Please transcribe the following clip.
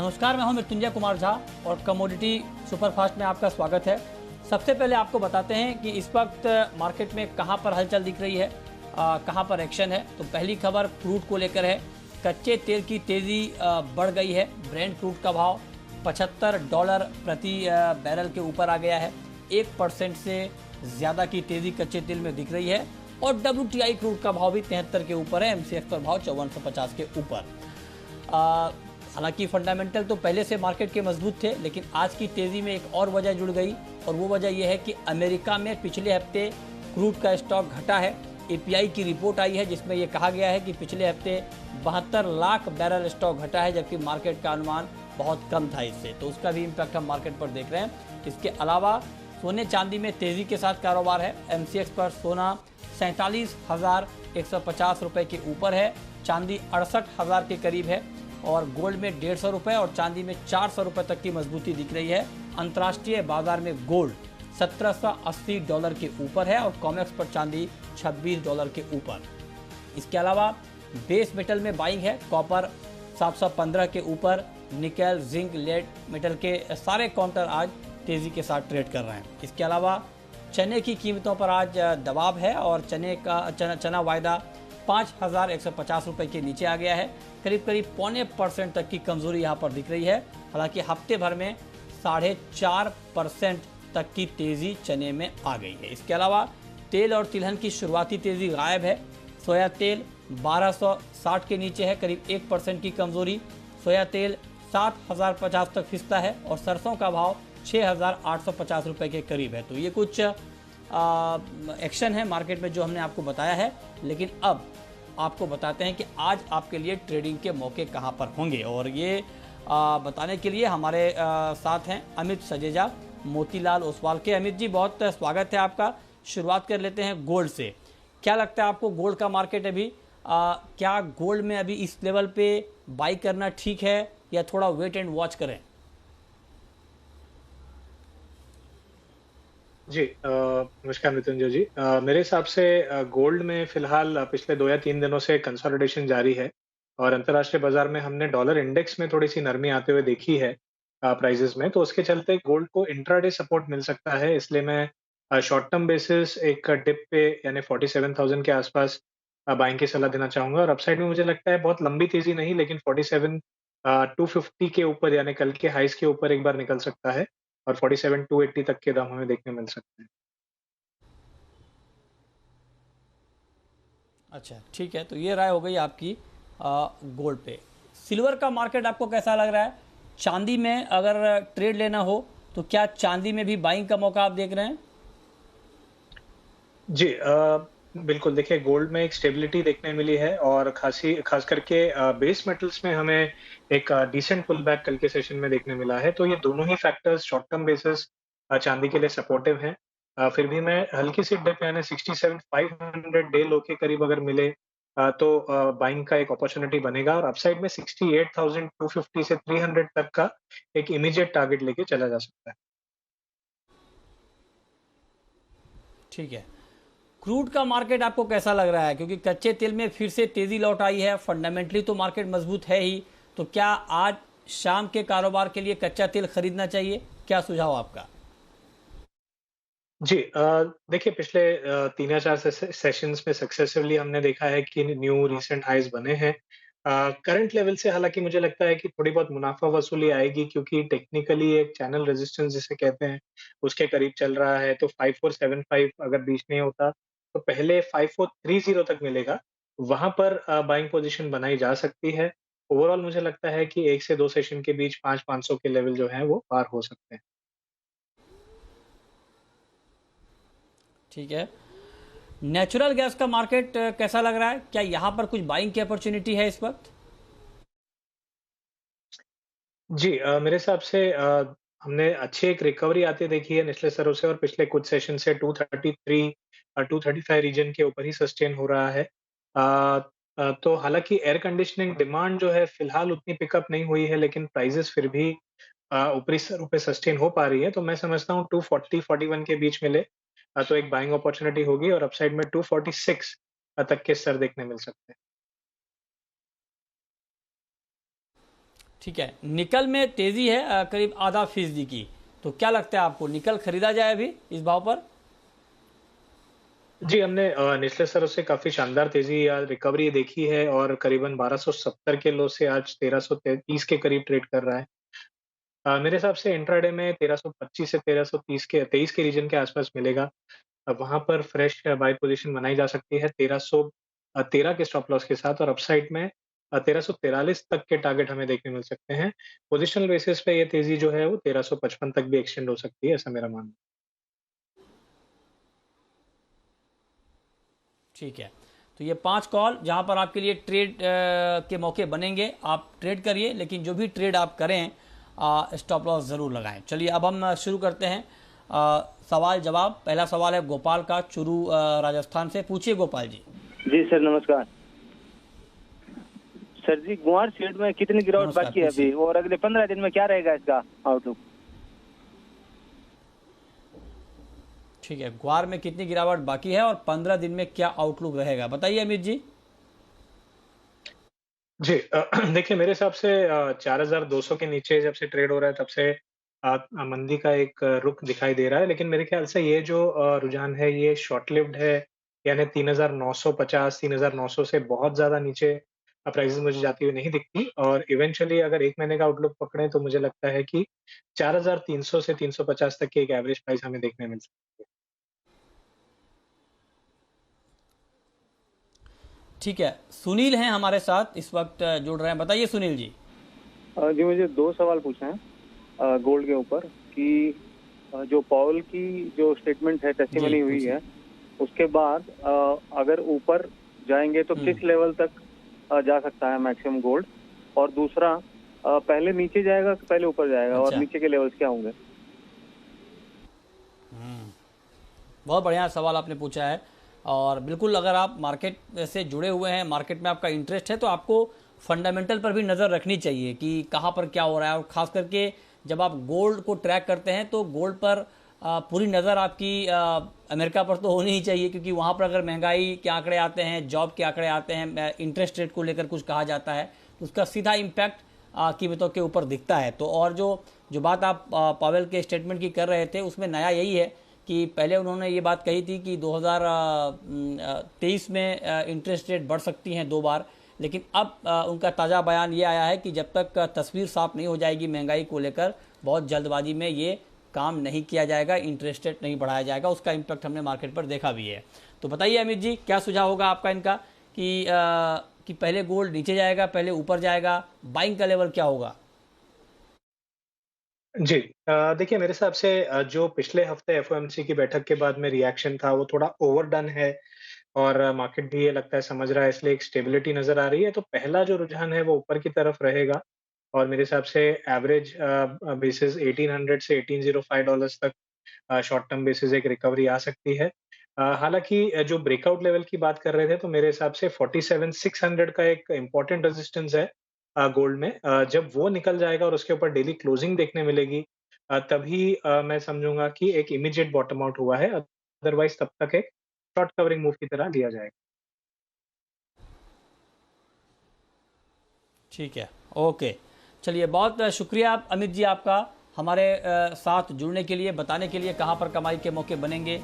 नमस्कार, मैं हूं मृत्युंजय कुमार झा और कमोडिटी सुपरफास्ट में आपका स्वागत है। सबसे पहले आपको बताते हैं कि इस वक्त मार्केट में कहां पर हलचल दिख रही है, कहां पर एक्शन है। तो पहली खबर क्रूड को लेकर है। कच्चे तेल की तेज़ी बढ़ गई है। ब्रेंट क्रूड का भाव $75 प्रति बैरल के ऊपर आ गया है। 1% से ज़्यादा की तेज़ी कच्चे तेल में दिख रही है और WTI क्रूड का भाव भी 73 के ऊपर है। MCX पर भाव 5450 के ऊपर। हालांकि फंडामेंटल तो पहले से मार्केट के मजबूत थे, लेकिन आज की तेज़ी में एक और वजह जुड़ गई और वो वजह यह है कि अमेरिका में पिछले हफ्ते क्रूड का स्टॉक घटा है। API की रिपोर्ट आई है जिसमें यह कहा गया है कि पिछले हफ्ते 72 लाख बैरल स्टॉक घटा है, जबकि मार्केट का अनुमान बहुत कम था इससे। तो उसका भी इम्पैक्ट हम मार्केट पर देख रहे हैं। इसके अलावा सोने चांदी में तेज़ी के साथ कारोबार है। MCX पर सोना 47,150 रुपये के ऊपर है, चांदी 68,000 के करीब है और गोल्ड में 150 रुपये और चांदी में 400 रुपये तक की मजबूती दिख रही है। अंतर्राष्ट्रीय बाजार में गोल्ड $1780 के ऊपर है और कॉमेक्स पर चांदी $26 के ऊपर। इसके अलावा बेस मेटल में बाइंग है। कॉपर 715 के ऊपर, निकेल, जिंक, लेड मेटल के सारे काउंटर आज तेज़ी के साथ ट्रेड कर रहे हैं। इसके अलावा चने की कीमतों पर आज दबाव है और चना वायदा 5,150 रुपये के नीचे आ गया है। करीब 0.25% तक की कमजोरी यहाँ पर दिख रही है। हालांकि हफ्ते भर में 4.5% तक की तेज़ी चने में आ गई है। इसके अलावा तेल और तिलहन की शुरुआती तेज़ी गायब है। सोया तेल 1260 के नीचे है, करीब 1% की कमजोरी। सोया तेल 7,050 तक खिसता है और सरसों का भाव 6,850 रुपये के करीब है। तो ये कुछ एक्शन है मार्केट में जो हमने आपको बताया है, लेकिन अब आपको बताते हैं कि आज आपके लिए ट्रेडिंग के मौके कहां पर होंगे। और ये बताने के लिए हमारे साथ हैं अमित सजेजा, मोतीलाल ओसवाल के। अमित जी, बहुत स्वागत है आपका। शुरुआत कर लेते हैं गोल्ड से। क्या लगता है आपको गोल्ड का मार्केट अभी क्या गोल्ड में अभी इस लेवल पे बाई करना ठीक है या थोड़ा वेट एंड वॉच करें? जी नमस्कार मृत्युंजय जी। मेरे हिसाब से गोल्ड में फिलहाल पिछले 2 या 3 दिनों से कंसोलिडेशन जारी है और अंतर्राष्ट्रीय बाजार में हमने डॉलर इंडेक्स में थोड़ी सी नरमी आते हुए देखी है प्राइसेस में। तो उसके चलते गोल्ड को इंट्राडे सपोर्ट मिल सकता है, इसलिए मैं शॉर्ट टर्म बेसिस एक डिप पे यानी 47,000 के आसपास बाइंग की सलाह देना चाहूंगा। और अपसाइड में मुझे लगता है बहुत लंबी तेजी नहीं, लेकिन 47,250 के ऊपर यानी कल के हाइस के ऊपर एक बार निकल सकता है और 47,280 तक के दाम हमें देखने मिल सकते हैं। अच्छा, ठीक है। तो ये राय हो गई आपकी गोल्ड पे। सिल्वर का मार्केट आपको कैसा लग रहा है? चांदी में अगर ट्रेड लेना हो तो क्या चांदी में भी बाइंग का मौका आप देख रहे हैं? जी बिल्कुल। देखिए, गोल्ड में एक स्टेबिलिटी देखने मिली है और खास करके बेस मेटल्स में हमें एक डिसेंट पुल बैक कल के सेशन में देखने मिला है। तो ये दोनों ही फैक्टर्स शॉर्ट टर्म बेसिस चांदी के लिए सपोर्टिव हैं। फिर भी मैं हल्की सी डिप यानी 67,500 डे लो के करीब अगर मिले तो बाइंग का एक अपॉर्चुनिटी बनेगा और अपसाइड में 68,250 से 300 तक का एक इमीडिएट टारगेट लेके चला जा सकता है। ठीक है। क्रूड का मार्केट आपको कैसा लग रहा है? क्योंकि कच्चे तेल में फिर से तेजी लौट आई है। फंडामेंटली तो मार्केट मजबूत है ही। तो क्या आज शाम के कारोबार के लिए कच्चा तेल खरीदना चाहिए? क्या सुझाव आपका? जी देखिए, पिछले 3 या 4 सेशंस में सक्सेसिवली हमने देखा है कि न्यू रीसेंट हाइज बने हैं। करंट लेवल से हालांकि मुझे लगता है कि थोड़ी बहुत मुनाफा वसूली आएगी, क्योंकि टेक्निकली एक चैनल रेजिस्टेंस जिसे कहते हैं उसके करीब चल रहा है। तो 5475 अगर बीच नहीं होता तो पहले 5430 तक मिलेगा, वहां पर बाइंग पोजीशन बनाई जा सकती है। ओवरऑल मुझे लगता है कि 1 से 2 सेशन के बीच 500 के लेवल जो है वो पार हो सकते हैं। ठीक है। नेचुरल गैस का मार्केट कैसा लग रहा है? क्या यहाँ पर कुछ बाइंग की अपॉर्चुनिटी है इस वक्त? जी मेरे हिसाब से हमने अच्छी एक रिकवरी आती देखी है निचले स्तरों से और पिछले कुछ सेशन से 233 235 रीजन के ऊपर ही सस्टेन हो रहा है। तो हालांकि एयर कंडीशनिंग डिमांड जो है फिलहाल उतनी पिकअप नहीं हुई है, लेकिन प्राइसेस फिर भी ऊपरी स्तरों पे सस्टेन हो पा रही है। तो मैं समझता हूँ 240-41 के बीच मिले तो एक बाइंग अपॉर्चुनिटी होगी और अपसाइड में 246 तक के स्तर देखने मिल सकते हैं। ठीक है, निकल में तेजी है करीब आधा फीसदी की, तो क्या लगता है आपको निकल खरीदा जाए अभी इस भाव पर? जी, हमने निचले स्तरों से काफ़ी शानदार तेज़ी या रिकवरी देखी है और करीबन 1270 के लो से आज 1330 के करीब ट्रेड कर रहा है। मेरे हिसाब से इंट्राडे में 1325 से 1330 के 23 के रीजन के आसपास मिलेगा। वहाँ पर फ्रेश बाय पोज़ीशन बनाई जा सकती है 1313 के स्टॉप लॉस के साथ और अपसाइड में 1343 तक के टारगेट हमें देखने मिल सकते हैं। पोज़ीशनल बेसिस पे ये तेज़ी जो है वो 1355 तक भी एक्सटेंड हो सकती है, ऐसा मेरा मानना है। ठीक है, तो ये 5 कॉल जहां पर आपके लिए ट्रेड के मौके बनेंगे, आप ट्रेड करिए, लेकिन जो भी ट्रेड आप करें स्टॉप लॉस ज़रूर लगाएं। चलिए अब हम शुरू करते हैं सवाल जवाब। पहला सवाल है गोपाल का, चुरू राजस्थान से। पूछिए गोपाल जी। जी सर नमस्कार। सर जी गुआर शेड में कितनी गिरावट नमस्कार, बाकी है अभी पूछिए। और अगले 15 दिन में क्या रहेगा इसका आउटलुक? ठीक है, ग्वार में कितनी गिरावट बाकी है और 15 दिन में क्या आउटलुक रहेगा, बताइए अमित जी। जी देखिए मेरे हिसाब से 4200 के नीचे जब से ट्रेड हो रहा है तब से मंदी का एक रुख दिखाई दे रहा है, लेकिन मेरे ख्याल से ये जो रुझान है ये शॉर्ट लिव्ड है, यानी 3950 3900 से बहुत ज़्यादा नीचे प्राइसेस मुझे जाती हुई नहीं दिखती और इवेंचुअली अगर 1 महीने का आउटलुक पकड़ें तो मुझे लगता है कि 4300 से 350 तक की एक एवरेज प्राइस हमें देखने मिल सकती है। ठीक है, सुनील हैं हमारे साथ इस वक्त जुड़ रहे हैं, बताइए सुनील जी। जी मुझे 2 सवाल पूछना है गोल्ड के ऊपर कि जो पॉवल की जो स्टेटमेंट है टेस्टिमनी हुई पूछिए। है उसके बाद अगर ऊपर जाएंगे तो किस लेवल तक जा सकता है मैक्सिमम गोल्ड, और दूसरा पहले नीचे जाएगा कि पहले ऊपर जाएगा और अच्छा। नीचे के लेवल्स क्या होंगे? बहुत बढ़िया सवाल आपने पूछा है, और बिल्कुल अगर आप मार्केट से जुड़े हुए हैं, मार्केट में आपका इंटरेस्ट है, तो आपको फंडामेंटल पर भी नज़र रखनी चाहिए कि कहाँ पर क्या हो रहा है। और ख़ास करके जब आप गोल्ड को ट्रैक करते हैं तो गोल्ड पर पूरी नज़र आपकी अमेरिका पर तो होनी ही चाहिए, क्योंकि वहाँ पर अगर महंगाई के आंकड़े आते हैं, जॉब के आंकड़े आते हैं, इंटरेस्ट रेट को लेकर कुछ कहा जाता है, तो उसका सीधा इम्पैक्ट कीमतों के ऊपर दिखता है। तो और जो बात आप पावेल के स्टेटमेंट की कर रहे थे, उसमें नया यही है कि पहले उन्होंने ये बात कही थी कि 2023 में इंटरेस्ट रेट बढ़ सकती हैं 2 बार, लेकिन अब उनका ताज़ा बयान ये आया है कि जब तक तस्वीर साफ नहीं हो जाएगी महंगाई को लेकर, बहुत जल्दबाजी में ये काम नहीं किया जाएगा, इंटरेस्ट रेट नहीं बढ़ाया जाएगा। उसका इम्पैक्ट हमने मार्केट पर देखा भी है। तो बताइए अमित जी, क्या सुझाव होगा आपका इनका कि पहले गोल्ड नीचे जाएगा, पहले ऊपर जाएगा, बाइंग का लेवल क्या होगा? जी देखिए मेरे हिसाब से जो पिछले हफ्ते एफओएमसी की बैठक के बाद में रिएक्शन था वो थोड़ा ओवरडन है और मार्केट भी ये लगता है समझ रहा है, इसलिए एक स्टेबिलिटी नज़र आ रही है। तो पहला जो रुझान है वो ऊपर की तरफ रहेगा और मेरे हिसाब से एवरेज बेसिस 1800 से $1805 तक शॉर्ट टर्म बेसिस एक रिकवरी आ सकती है। हालाँकि जो ब्रेकआउट लेवल की बात कर रहे थे तो मेरे हिसाब से 47,600 का एक इम्पोर्टेंट रेजिस्टेंस है गोल्ड में। जब वो निकल जाएगा और उसके ऊपर डेली क्लोजिंग देखने मिलेगी तभी मैं समझूंगा कि एक इमीडिएट बॉटम आउट हुआ है, अदरवाइज तब तक एक शॉर्ट कवरिंग मूव की तरह लिया जाएगा। ठीक है, ओके। चलिए, बहुत शुक्रिया अमित जी आपका हमारे साथ जुड़ने के लिए, बताने के लिए कहाँ पर कमाई के मौके बनेंगे।